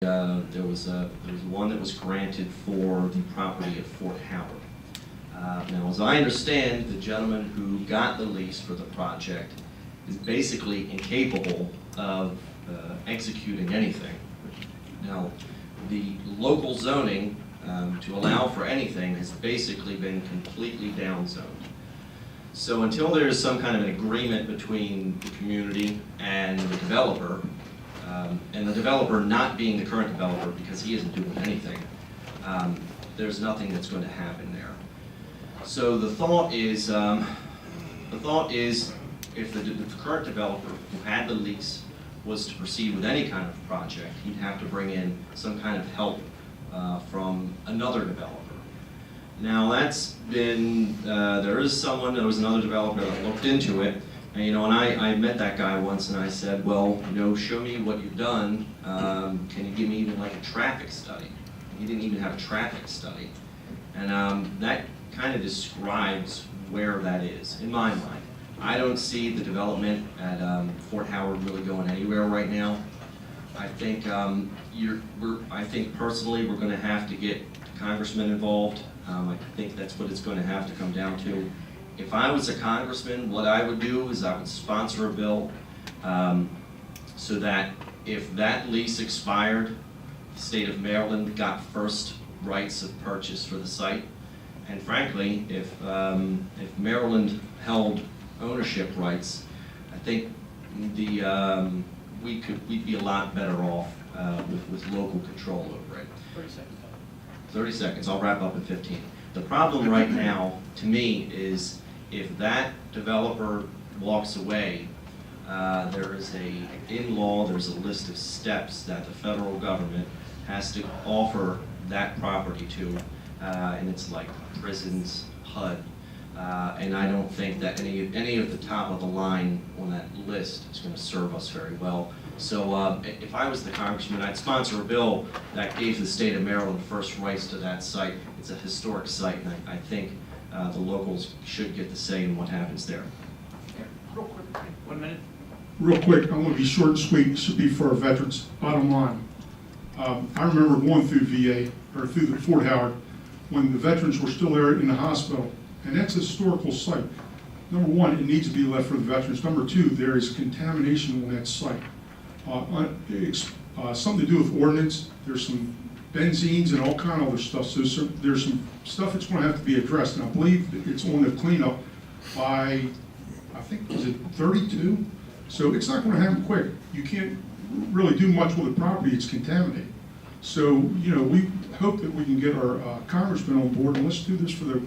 There was one that was granted for the property at Fort Howard. Now, as I understand, the gentleman who got the lease for the project is basically incapable of executing anything. Now, the local zoning to allow for anything has basically been completely downzoned. So until there is some kind of an agreement between the community and the developer, and the developer not being the current developer because he isn't doing anything, there's nothing that's going to happen there. So the thought is if the current developer who had the lease was to proceed with any kind of project, he'd have to bring in some kind of help from another developer. Now that's been, there was another developer that looked into it, and I met that guy once and I said, well, show me what you've done, can you give me even like a traffic study? He didn't even have a traffic study. And that kind of describes where that is, in my mind. I don't see the development at Fort Howard really going anywhere right now. I think I think personally we're going to have to get the congressman involved. I think that's what it's going to have to come down to. If I was a congressman, what I would do is I would sponsor a bill so that if that lease expired, the state of Maryland got first rights of purchase for the site. And frankly, if Maryland held ownership rights, I think we'd be a lot better off with local control over it. 30 seconds. 30 seconds, I'll wrap up in 15. The problem right now, to me, is if that developer walks away, there's a list of steps that the federal government has to offer that property to, and it's like prisons, HUD, and I don't think that any of the top of the line on that list is going to serve us very well. So if I was the congressman, I'd sponsor a bill that gave the state of Maryland first rights to that site. It's a historic site, and I think the locals should get the say in what happens there. Real quick, 1 minute. Real quick, I want to be short and sweet. This should be for our veterans. Bottom line, I remember going through VA, or through the Fort Howard, when the veterans were still there in the hospital, and that's a historical site. Number one, it needs to be left for the veterans. Number two, there is contamination on that site. Something to do with ordinance. There's some benzenes and all kind of other stuff. So there's some stuff that's going to have to be addressed, and I believe it's on the cleanup by, I think, is it 32? So it's not going to happen quick. You can't really do much with the property. It's contaminated. So, we hope that we can get our congressman on board, and let's do this for the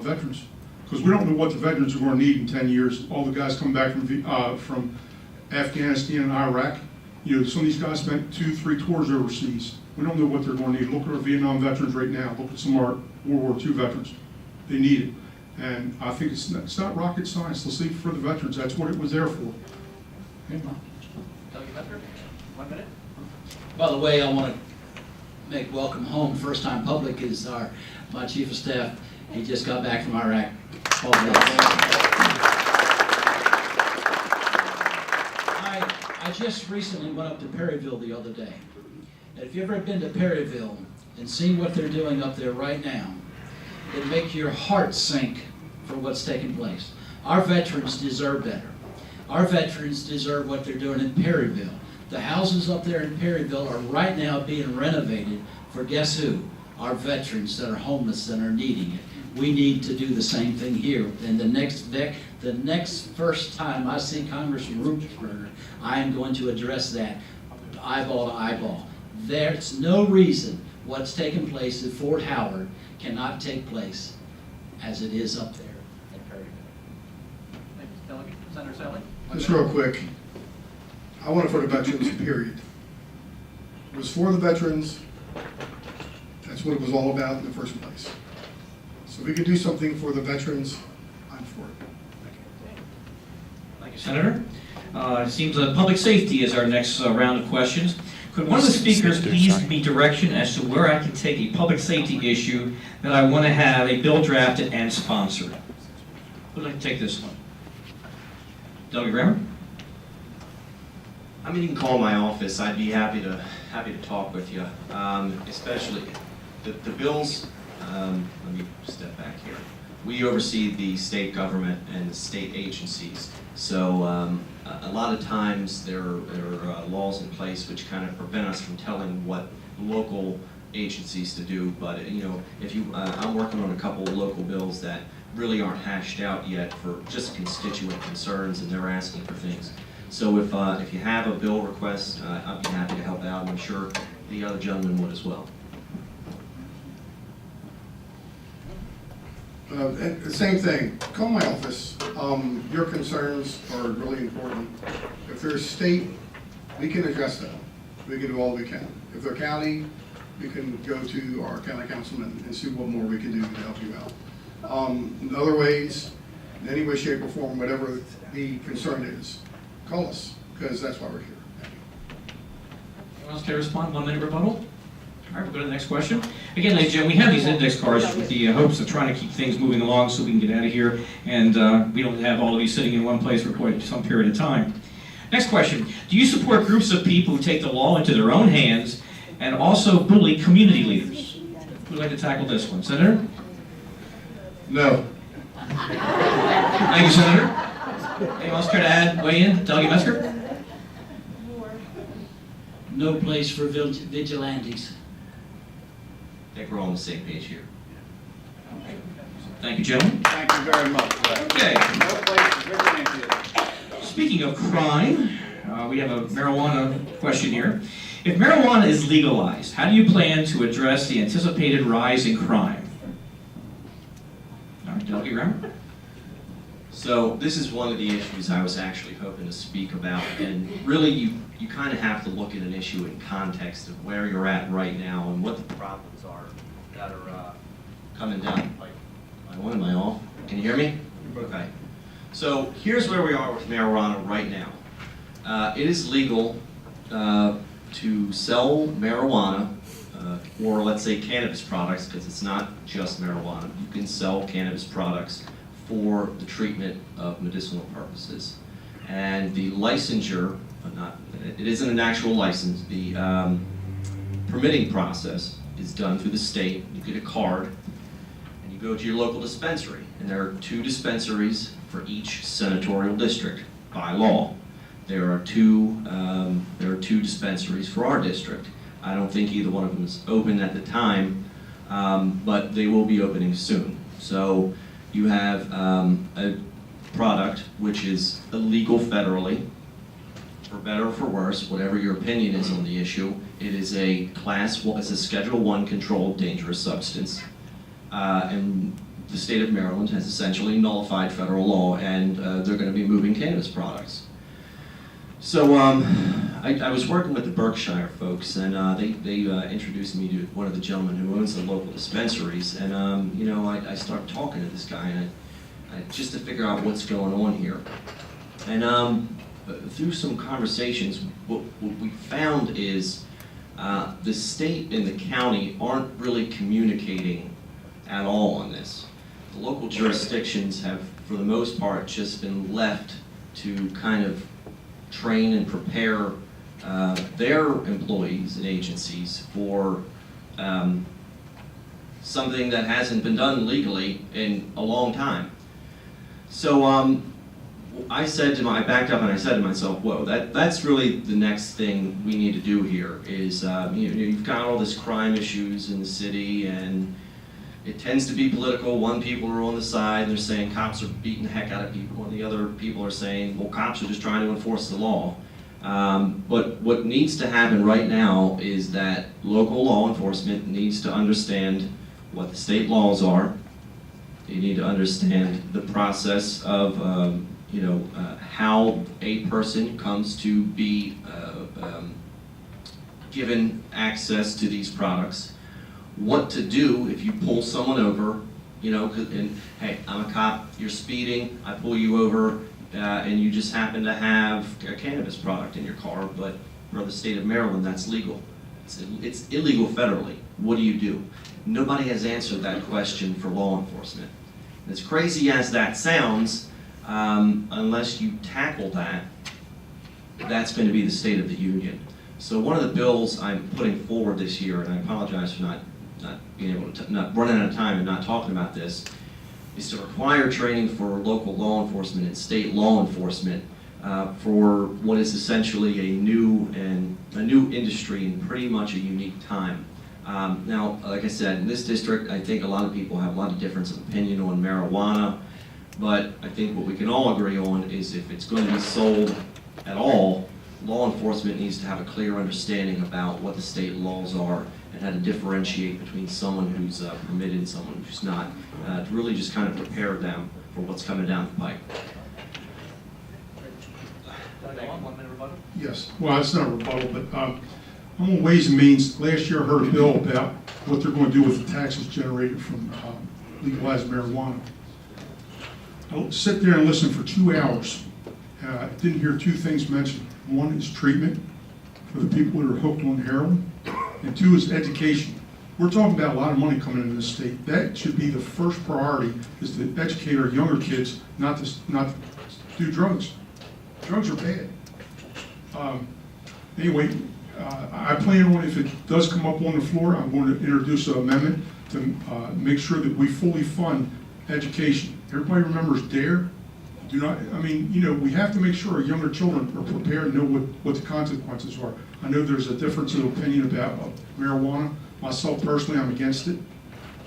veterans, because we don't know what the veterans are going to need in 10 years. All the guys come back from Afghanistan and Iraq. Some of these guys spent 2-3 tours overseas. We don't know what they're going to need. Look at our Vietnam veterans right now. Look at some of our World War II veterans. They need it. And I think it's not rocket science. Let's leave it for the veterans. That's what it was there for. Doug Becker, 1 minute. By the way, I want to make welcome home. First time public is my chief of staff. He just got back from Iraq. I just recently went up to Perryville the other day. And if you've ever been to Perryville and seen what they're doing up there right now, it'll make your heart sink for what's taking place. Our veterans deserve better. Our veterans deserve what they're doing in Perryville. The houses up there in Perryville are right now being renovated for guess who? Our veterans that are homeless and are needing it. We need to do the same thing here. And the next first time I see Congressman Rupesberger, I am going to address that eyeball to eyeball. There's no reason what's taking place at Fort Howard cannot take place as it is up there at Perryville. Thank you, Delegate. Senator Sally. Just real quick, I want it for the veterans, period. It was for the veterans. That's what it was all about in the first place. So if we could do something for the veterans, I'm for it. Thank you, Senator. It seems that public safety is our next round of questions. Could one of the speakers please give me direction as to where I can take a public safety issue that I want to have a bill drafted and sponsored? Who'd like to take this one? Delegate Grammer? I mean, you can call my office. I'd be happy to happy to talk with you, especially the bills. Let me step back here. We oversee the state government and the state agencies. So a lot of times there are laws in place which kind of prevent us from telling what local agencies to do. But you know, if you, I'm working on a couple of local bills that really aren't hashed out yet for just constituent concerns, and they're asking for things. So if you have a bill request, I'd be happy to help out, and I'm sure the other gentleman would as well. And the same thing, call my office. Your concerns are really important. If there's state, we can address them. We can do all we can. If they're county, we can go to our county councilman and see what more we can do to help you out. In other ways, in any way, shape, or form, whatever the concern is, call us, because that's why we're here. Anyone else care to respond? 1 minute rebuttal? All right, we'll go to the next question. Again, ladies and gentlemen, we have these index cards with the hopes of trying to keep things moving along so we can get out of here, and we don't have all of you sitting in one place for quite some period of time. Next question. Do you support groups of people who take the law into their own hands and also bully community leaders? Who would like to tackle this one? Senator? No. Thank you, Senator. Anyone else care to add, weigh in? Delegate Metzger? No place for vigilantes. I think we're all on the same page here. Thank you, gentlemen. Thank you very much. Okay. No place for vigilantes. Speaking of crime, we have a marijuana question here. If marijuana is legalized, how do you plan to address the anticipated rise in crime? All right, Delegate Rammer? So this is one of the issues I was actually hoping to speak about, and really you kind of have to look at an issue in context of where you're at right now and what the problems are that are coming down. Like, am I off? Can you hear me? Okay. So here's where we are with marijuana right now. It is legal to sell marijuana, or let's say cannabis products, because it's not just marijuana. You can sell cannabis products for the treatment of medicinal purposes. And the licensure, it isn't an actual license, the permitting process is done through the state. You get a card, and you go to your local dispensary. And there are 2 dispensaries for each senatorial district by law. There are two dispensaries for our district. I don't think either one of them is open at the time, but they will be opening soon. So you have a product which is illegal federally, for better or for worse, whatever your opinion is on the issue. It is a it's a Schedule I controlled dangerous substance, and the state of Maryland has essentially nullified federal law, and they're going to be moving cannabis products. So I was working with the Berkshire folks, and they introduced me to one of the gentlemen who owns the local dispensaries, and you know, I started talking to this guy, and just to figure out what's going on here. And through some conversations, what we found is the state and the county aren't really communicating at all on this. The local jurisdictions have, for the most part, just been left to kind of train and prepare their employees and agencies for something that hasn't been done legally in a long time. So I backed up and I said to myself, whoa, that's really the next thing we need to do here is, you've got all this crime issues in the city, and it tends to be political. One people are on the side and they're saying cops are beating the heck out of people, and the other people are saying, well, cops are just trying to enforce the law. But what needs to happen right now is that local law enforcement needs to understand what the state laws are. They need to understand the process of how a person comes to be given access to these products. What to do if you pull someone over, and hey, I'm a cop, you're speeding, I pull you over, and you just happen to have a cannabis product in your car, but for the state of Maryland, that's legal. It's illegal federally. What do you do? Nobody has answered that question for law enforcement. And as crazy as that sounds, unless you tackle that, that's going to be the state of the union. So one of the bills I'm putting forward this year, and I apologize for not being able to, not running out of time and not talking about this, is to require training for local law enforcement and state law enforcement for what is essentially a new industry in pretty much a unique time. Now, like I said, in this district, I think a lot of people have a lot of difference of opinion on marijuana, but I think what we can all agree on is if it's going to be sold at all, law enforcement needs to have a clear understanding about what the state laws are and how to differentiate between someone who's permitted and someone who's not, to really just kind of prepare them for what's coming down the pike. Delegate Long, 1 minute rebuttal. Yes, well, it's not a rebuttal, but I'm on Ways and Means. Last year I heard a bill about what they're going to do with the taxes generated from legalized marijuana. I sit there and listen for 2 hours. I didn't hear two things mentioned. One is treatment for the people that are hooked on heroin, and two is education. We're talking about a lot of money coming into this state. That should be the first priority, is to educate our younger kids not to do drugs. Drugs are bad. Anyway, I plan on, if it does come up on the floor, I'm going to introduce an amendment to make sure that we fully fund education. Everybody remembers DARE? Do not, I mean, you know, we have to make sure our younger children are prepared and know what the consequences are. I know there's a difference of opinion about marijuana. Myself personally, I'm against it.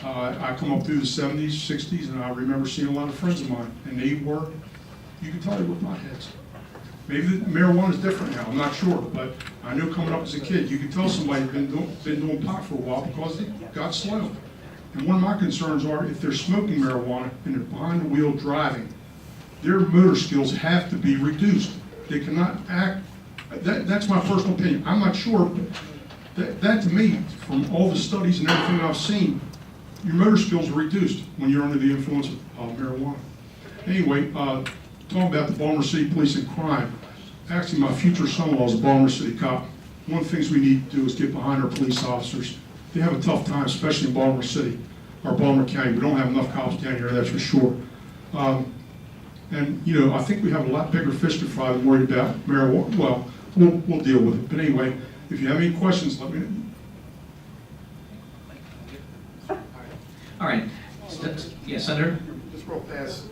I come up through the 70s, 60s, and I remember seeing a lot of friends of mine, and they were, you can tell they were knotheads. Maybe the marijuana is different now, I'm not sure, but I know coming up as a kid, you could tell somebody had been doing pot for a while because they got slow. And one of my concerns are, if they're smoking marijuana and they're behind the wheel driving, their motor skills have to be reduced. They cannot act, that's my personal opinion. I'm not sure, but that to me, from all the studies and everything I've seen, your motor skills are reduced when you're under the influence of marijuana. Anyway, talking about the Baltimore City Police and crime, actually my future son-in-law is a Baltimore City cop. One of the things we need to do is get behind our police officers. They have a tough time, especially in Baltimore City or Baltimore County. We don't have enough cops down here, that's for sure. And, you know, I think we have a lot bigger fish to fry than worried about marijuana. Well, we'll deal with it. But anyway, if you have any questions, let me know. All right. Yeah, Senator? Just real fast,